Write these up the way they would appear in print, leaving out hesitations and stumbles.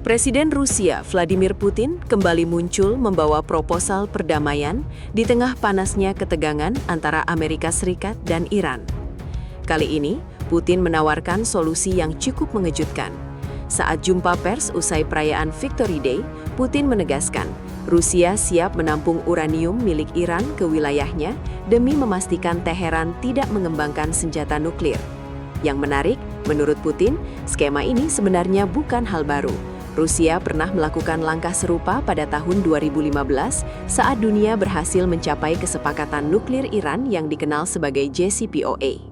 Presiden Rusia Vladimir Putin kembali muncul membawa proposal perdamaian di tengah panasnya ketegangan antara Amerika Serikat dan Iran. Kali ini, Putin menawarkan solusi yang cukup mengejutkan. Saat jumpa pers usai perayaan Victory Day, Putin menegaskan Rusia siap menampung uranium milik Iran ke wilayahnya demi memastikan Teheran tidak mengembangkan senjata nuklir. Yang menarik, menurut Putin, skema ini sebenarnya bukan hal baru. Rusia pernah melakukan langkah serupa pada tahun 2015 saat dunia berhasil mencapai kesepakatan nuklir Iran yang dikenal sebagai JCPOA.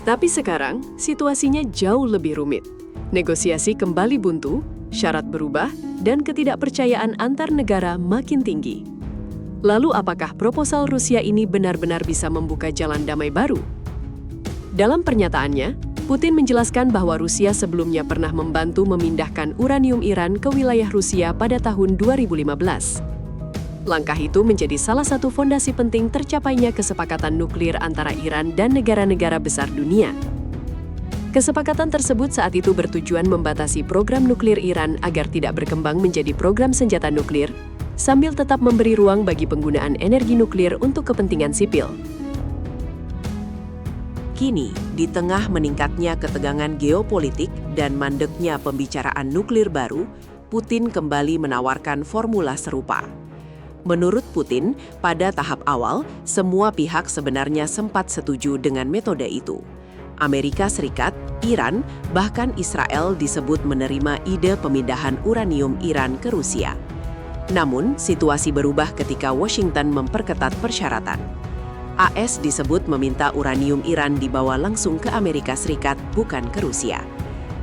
Tapi sekarang, situasinya jauh lebih rumit. Negosiasi kembali buntu, syarat berubah, dan ketidakpercayaan antar negara makin tinggi. Lalu apakah proposal Rusia ini benar-benar bisa membuka jalan damai baru? Dalam pernyataannya, Putin menjelaskan bahwa Rusia sebelumnya pernah membantu memindahkan uranium Iran ke wilayah Rusia pada tahun 2015. Langkah itu menjadi salah satu fondasi penting tercapainya kesepakatan nuklir antara Iran dan negara-negara besar dunia. Kesepakatan tersebut saat itu bertujuan membatasi program nuklir Iran agar tidak berkembang menjadi program senjata nuklir, sambil tetap memberi ruang bagi penggunaan energi nuklir untuk kepentingan sipil. Kini, di tengah meningkatnya ketegangan geopolitik dan mandeknya pembicaraan nuklir baru, Putin kembali menawarkan formula serupa. Menurut Putin, pada tahap awal, semua pihak sebenarnya sempat setuju dengan metode itu. Amerika Serikat, Iran, bahkan Israel disebut menerima ide pemindahan uranium Iran ke Rusia. Namun, situasi berubah ketika Washington memperketat persyaratan. AS disebut meminta uranium Iran dibawa langsung ke Amerika Serikat, bukan ke Rusia.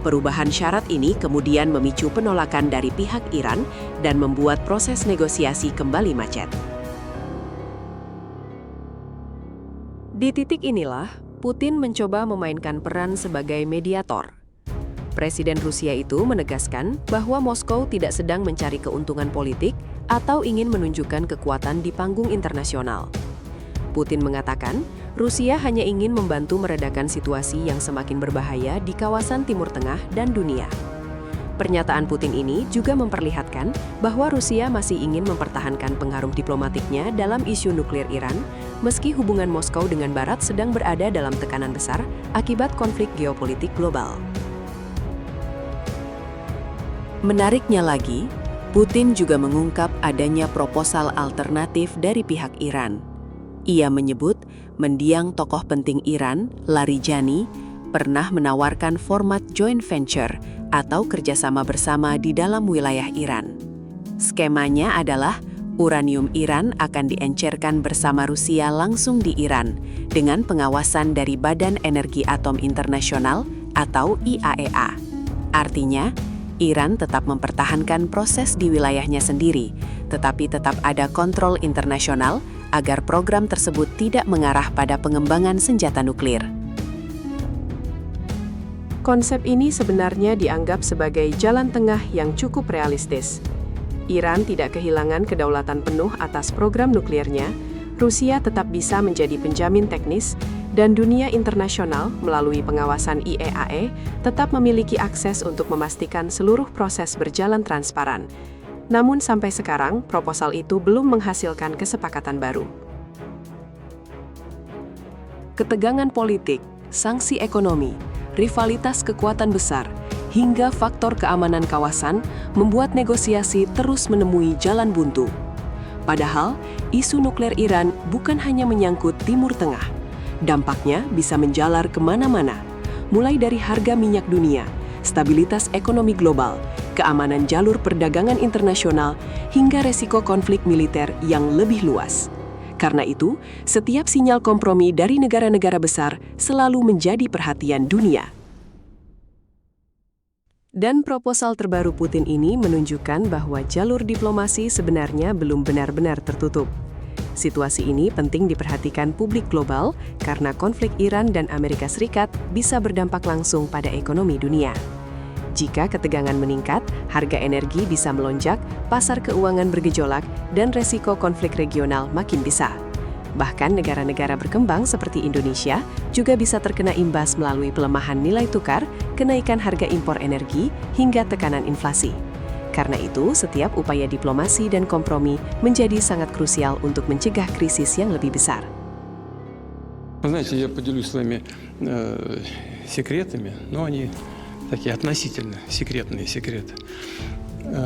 Perubahan syarat ini kemudian memicu penolakan dari pihak Iran dan membuat proses negosiasi kembali macet. Di titik inilah, Putin mencoba memainkan peran sebagai mediator. Presiden Rusia itu menegaskan bahwa Moskow tidak sedang mencari keuntungan politik atau ingin menunjukkan kekuatan di panggung internasional. Putin mengatakan, Rusia hanya ingin membantu meredakan situasi yang semakin berbahaya di kawasan Timur Tengah dan dunia. Pernyataan Putin ini juga memperlihatkan bahwa Rusia masih ingin mempertahankan pengaruh diplomatiknya dalam isu nuklir Iran, meski hubungan Moskow dengan Barat sedang berada dalam tekanan besar akibat konflik geopolitik global. Menariknya lagi, Putin juga mengungkap adanya proposal alternatif dari pihak Iran. Ia menyebut mendiang tokoh penting Iran, Larijani, pernah menawarkan format joint venture atau kerjasama bersama di dalam wilayah Iran. Skemanya adalah uranium Iran akan diencerkan bersama Rusia langsung di Iran dengan pengawasan dari Badan Energi Atom Internasional atau IAEA. Artinya, Iran tetap mempertahankan proses di wilayahnya sendiri, tetapi tetap ada kontrol internasional agar program tersebut tidak mengarah pada pengembangan senjata nuklir. Konsep ini sebenarnya dianggap sebagai jalan tengah yang cukup realistis. Iran tidak kehilangan kedaulatan penuh atas program nuklirnya, Rusia tetap bisa menjadi penjamin teknis, dan dunia internasional melalui pengawasan IAEA tetap memiliki akses untuk memastikan seluruh proses berjalan transparan. Namun sampai sekarang, proposal itu belum menghasilkan kesepakatan baru. Ketegangan politik, sanksi ekonomi, rivalitas kekuatan besar, hingga faktor keamanan kawasan membuat negosiasi terus menemui jalan buntu. Padahal, isu nuklir Iran bukan hanya menyangkut Timur Tengah. Dampaknya bisa menjalar kemana-mana, mulai dari harga minyak dunia, stabilitas ekonomi global, keamanan jalur perdagangan internasional, hingga resiko konflik militer yang lebih luas. Karena itu, setiap sinyal kompromi dari negara-negara besar selalu menjadi perhatian dunia. Dan proposal terbaru Putin ini menunjukkan bahwa jalur diplomasi sebenarnya belum benar-benar tertutup. Situasi ini penting diperhatikan publik global karena konflik Iran dan Amerika Serikat bisa berdampak langsung pada ekonomi dunia. Jika ketegangan meningkat, harga energi bisa melonjak, pasar keuangan bergejolak, dan resiko konflik regional makin besar. Bahkan negara-negara berkembang seperti Indonesia juga bisa terkena imbas melalui pelemahan nilai tukar kenaikan harga impor energi, hingga tekanan inflasi. Karena itu, setiap upaya diplomasi dan kompromi menjadi sangat krusial untuk mencegah krisis yang lebih besar. Вы знаете, я поделюсь с вами секретами, но они такие относительно секретные секреты.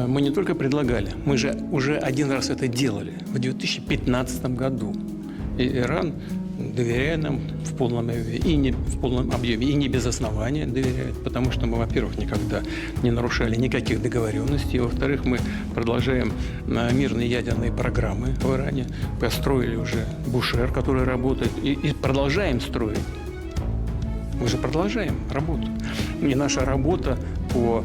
Мы не только предлагали, мы же уже один раз это делали в 2015 году. И Иран, доверяя нам в полном объеме и не без основания доверяет, потому что мы, во-первых, никогда не нарушали никаких договоренностей, и, во-вторых, мы продолжаем мирные ядерные программы в Иране, построили уже Бушер, который работает, и продолжаем строить. Мы же продолжаем работу. И наша работа по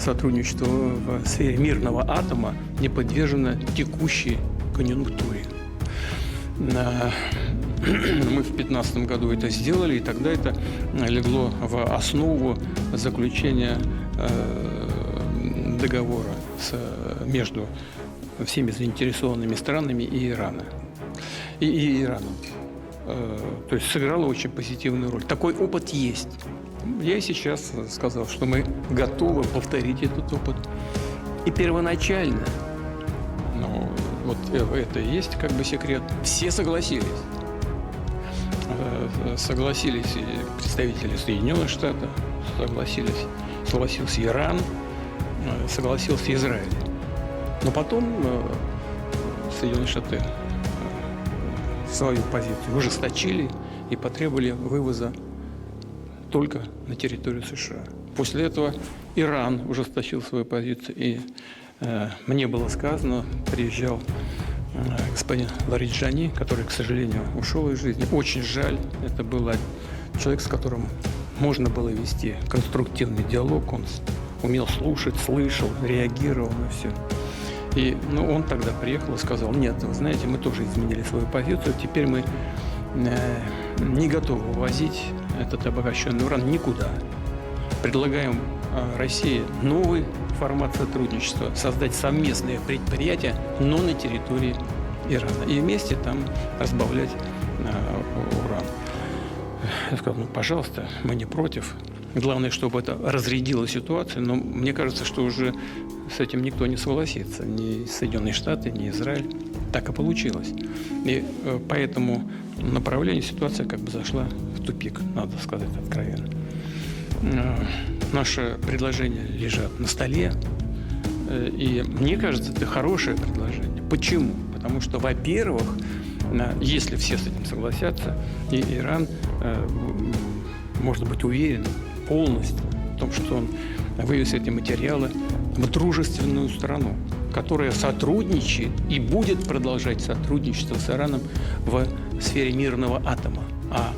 сотрудничеству в сфере мирного атома не подвержена текущей конъюнктуре. Мы в 2015 году это сделали, и тогда это легло в основу заключения договора между всеми заинтересованными странами и Ираном. То есть сыграло очень позитивную роль. Такой опыт есть. Я и сейчас сказал, что мы готовы повторить этот опыт. И первоначально, вот это и есть как бы секрет, все согласились. Согласились и представители Соединенных Штатов, согласился Иран, согласился Израиль. Но потом Соединенные Штаты свою позицию ужесточили и потребовали вывоза только на территорию США. После этого Иран ужесточил свою позицию, и мне было сказано, приезжал господин Лариджани, который, к сожалению, ушел из жизни. Очень жаль. Это был человек, с которым можно было вести конструктивный диалог. Он умел слушать, слышал, реагировал на все. И он тогда приехал и сказал: нет, вы знаете, мы тоже изменили свою позицию. Теперь мы не готовы вывозить этот обогащенный уран никуда. Предлагаем России новый формат сотрудничества, создать совместные предприятия, но на территории Ирана. И вместе там разбавлять уран. Я сказал: пожалуйста, мы не против. Главное, чтобы это разрядило ситуацию, но мне кажется, что уже с этим никто не согласится. Ни Соединенные Штаты, ни Израиль. Так и получилось. И по этому направлению ситуация как бы зашла в тупик, надо сказать откровенно. Наши предложения лежат на столе, и мне кажется, это хорошее предложение. Почему? Потому что, во-первых, если все с этим согласятся, и Иран может быть уверен полностью в том, что он вывез эти материалы в дружественную страну, которая сотрудничает и будет продолжать сотрудничество с Ираном в сфере мирного атома, а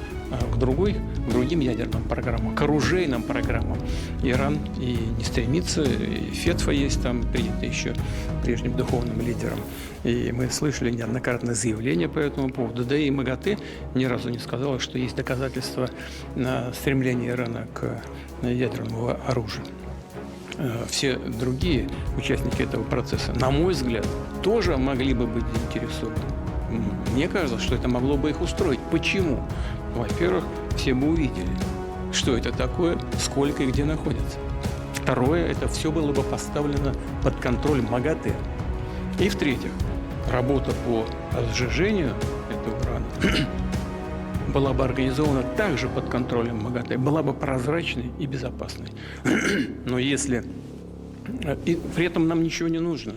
к другим ядерным программам, к оружейным программам Иран и не стремится. И Фетфа есть там, принято еще прежним духовным лидером. И мы слышали неоднократное заявление по этому поводу. Да и МАГАТЭ ни разу не сказала, что есть доказательства стремления Ирана к ядерному оружию. Все другие участники этого процесса, на мой взгляд, тоже могли бы быть заинтересованы. Мне кажется, что это могло бы их устроить. Почему? Во-первых, все бы увидели, что это такое, сколько и где находится. Второе, это все было бы поставлено под контроль МАГАТЭ. И в-третьих, работа по сжижению этого урана была бы организована также под контролем МАГАТЭ, была бы прозрачной и безопасной. Но если... И при этом нам ничего не нужно.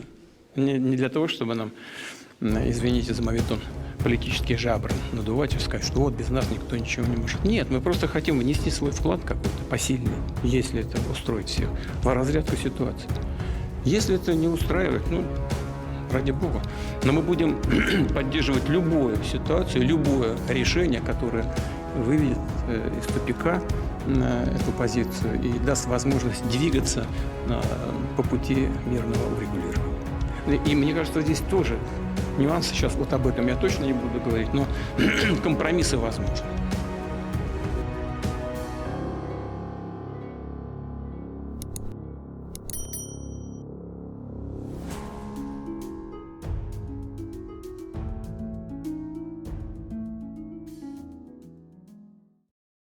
Не для того, чтобы нам, извините за моветон, политические жабры надувать и сказать, что вот без нас никто ничего не может. Нет, мы просто хотим внести свой вклад какой-то посильный, если это устроит всех, в разрядку ситуации. Если это не устраивает, ради бога. Но мы будем поддерживать любую ситуацию, любое решение, которое выведет из тупика эту позицию и даст возможность двигаться по пути мирного урегулирования. И мне кажется, здесь тоже нюансы, сейчас вот об этом я точно не буду говорить, но компромиссы возможны.